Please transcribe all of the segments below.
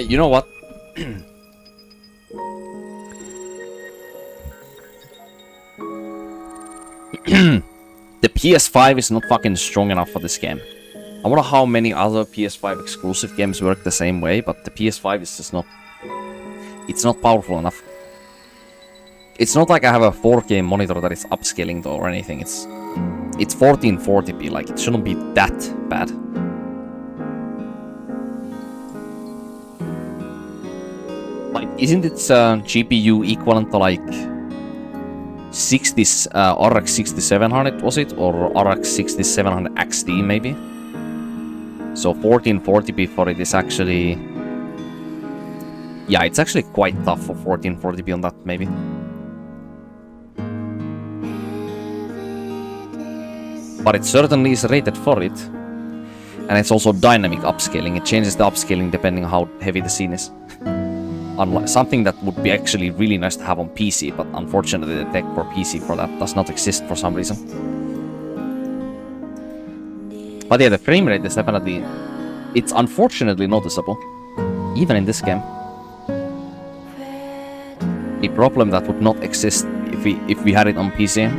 You know what? The PS5 is not fucking strong enough for this game. I wonder how many other PS5 exclusive games work the same way, but the PS5 is just not... It's not powerful enough. It's not like I have a 4K monitor that is upscaling though or anything. It's 1440p, like it shouldn't be that bad. Like, isn't its GPU equivalent to like 60s RX 6700 was it, or RX 6700 XT maybe? So 1440p for it is actually, yeah, it's actually quite tough for 1440p on that maybe. But it certainly is rated for it, and it's also dynamic upscaling. It changes the upscaling depending on how heavy the scene is. Unlike something that would be actually really nice to have on PC, but unfortunately the tech for PC for that does not exist for some reason. But yeah, the frame rate is definitely... It's unfortunately noticeable, even in this game. A problem that would not exist if we had it on PC.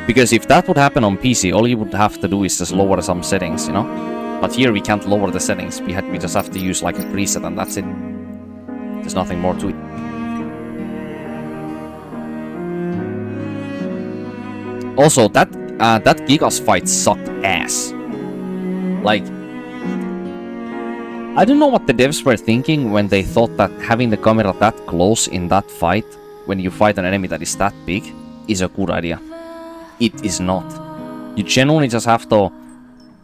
Because if that would happen on PC, all you would have to do is just lower some settings, you know? But here we can't lower the settings, we just have to use like a preset and that's it. There's nothing more to it. Also, that Gigas fight sucked ass. Like, I don't know what the devs were thinking when they thought that having the camera that close in that fight, when you fight an enemy that is that big, is a good idea. It is not. You genuinely just have to...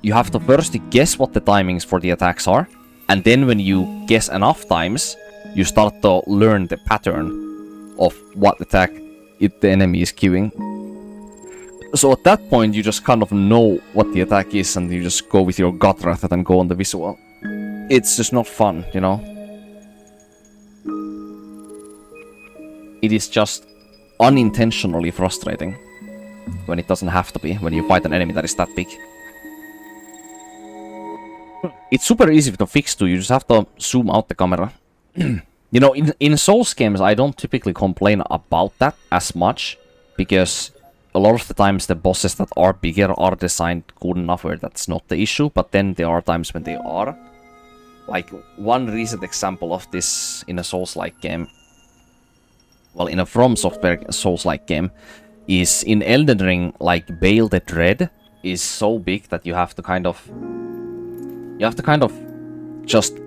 You have to first guess what the timings for the attacks are, and then when you guess enough times, you start to learn the pattern of what attack the enemy is queuing. So at that point, you just kind of know what the attack is, and you just go with your gut rather than go on the visual. It's just not fun, you know? It is just unintentionally frustrating when it doesn't have to be, when you fight an enemy that is that big. It's super easy to fix too, you just have to zoom out the camera. You know, in Souls games, I don't typically complain about that as much, because a lot of the times the bosses that are bigger are designed good enough where that's not the issue, but then there are times when they are. Like, one recent example of this in a Souls-like game, well, in a From Software Souls-like game, is in Elden Ring, like, Bale the Dread is so big that you have to kind of just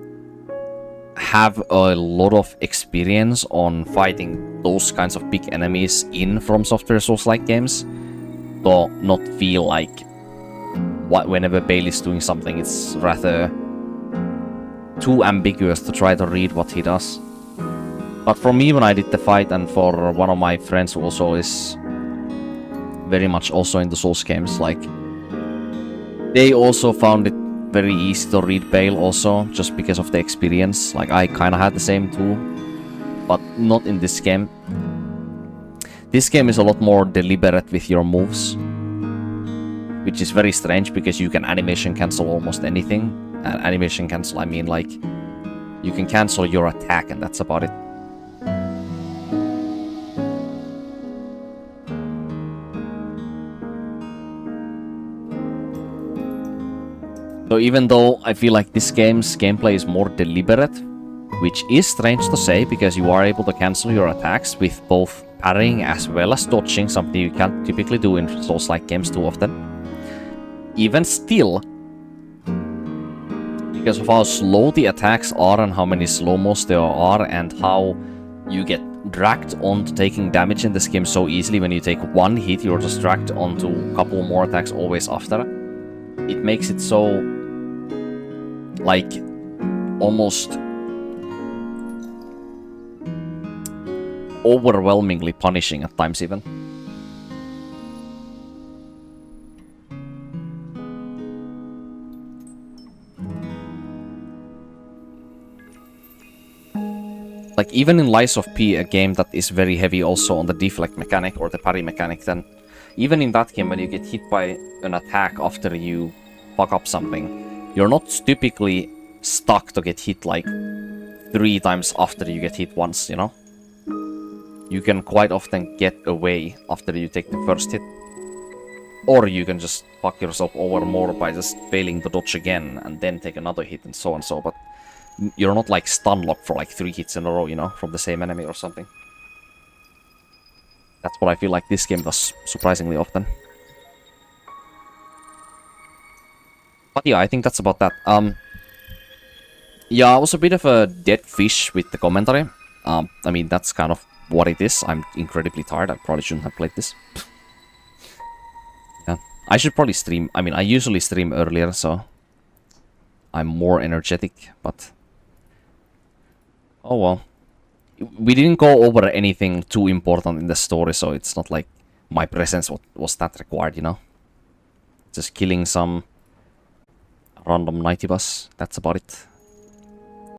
have a lot of experience on fighting those kinds of big enemies in From Software Souls-like games to not feel like whenever Bale is doing something, it's rather too ambiguous to try to read what he does. But for me, when I did the fight, and for one of my friends who also is very much also in the Souls games, like, they also found it very easy to read Bale also, just because of the experience. Like, I kinda had the same too, but not in this game. This game is a lot more deliberate with your moves, which is very strange because you can animation cancel almost anything. And animation cancel, I mean, like, you can cancel your attack and that's about it. So even though I feel like this game's gameplay is more deliberate, which is strange to say because you are able to cancel your attacks with both parrying as well as dodging, something you can't typically do in Souls-like games too often. Even still, because of how slow the attacks are and how many slow-mos there are and how you get dragged onto taking damage in this game so easily. When you take one hit, you're just dragged onto a couple more attacks always after. It makes it so, like, almost overwhelmingly punishing at times even. Like, even in Lies of P, a game that is very heavy also on the deflect mechanic or the parry mechanic, then even in that game, when you get hit by an attack after you fuck up something, you're not typically stuck to get hit like 3 times after you get hit once, you know? You can quite often get away after you take the first hit. Or you can just fuck yourself over more by just failing to dodge again and then take another hit and so on so, but you're not like stun locked for like 3 hits in a row, you know, from the same enemy or something. That's what I feel like this game does surprisingly often. But yeah, I think that's about that. Yeah, I was a bit of a dead fish with the commentary. I mean, that's kind of what it is. I'm incredibly tired. I probably shouldn't have played this. Yeah, I should probably stream. I mean, I usually stream earlier, so I'm more energetic, but oh well. We didn't go over anything too important in the story, so it's not like my presence was that required, you know? Just killing some random nighty boss, that's about it.